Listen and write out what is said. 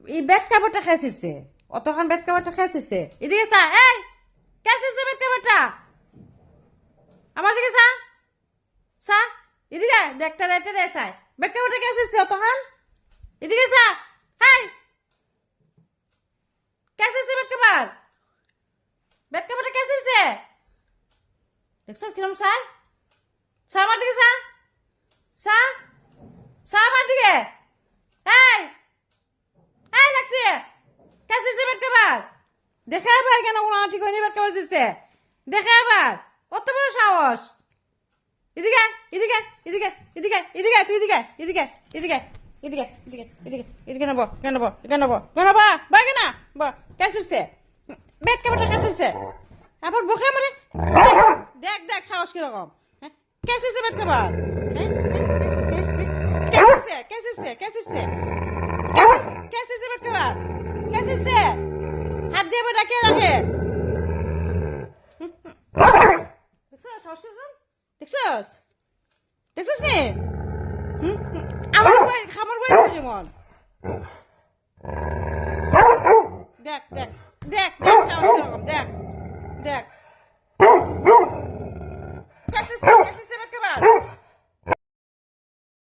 এই বেড কাপড়টা খেয়েছিস অতক্ষণ বেড কাপড়টা খেয়েছিস এদিকে চা এই খেয়েছিস বেড কাপড়টা আমার দিকে চা চা এদিকে দেখটা রেটে রে চাই বেড কাপড়টা খেয়েছিস অতক্ষণ এদিকে চা হাই খেয়েছিস বেড কাপড়টা খেয়েছিস দেখছিস কিরম চা চা আমার দিকে চা চা চা আমার দিকে এই এই লাগছে খেয়েছিস বেড কাপড় দেখে আবার কেন ঠিক হয়নি বেড কাপড় দিচ্ছে দেখে আবার কত বড় সাহস এদিকে এদিকে এদিকে এদিকে এদিকে তুই এদিকে এদিকে এদিকে এদিকে এদিকে এদিকে এদিকে নেবো কেনবো কেনবো কেনবো বা কেনা বা কেসিছে বেড কাপড়টা কেসিছে আবার বকে মানে দেখ দেখ সাহস কিরকম কেসিছে বেড কাপড় কেসিছে কেসিছে কেসিছে কেসিছে বেড কাপড় কেসিছে হাত দিয়ে ডাকে রাখে দেখছিস সাহস কিরকম দেখছিস দেখছিস নি আমার খামার বই যেমন দেখ দেখ দেখ দেখ সাহস কিরকম দেখ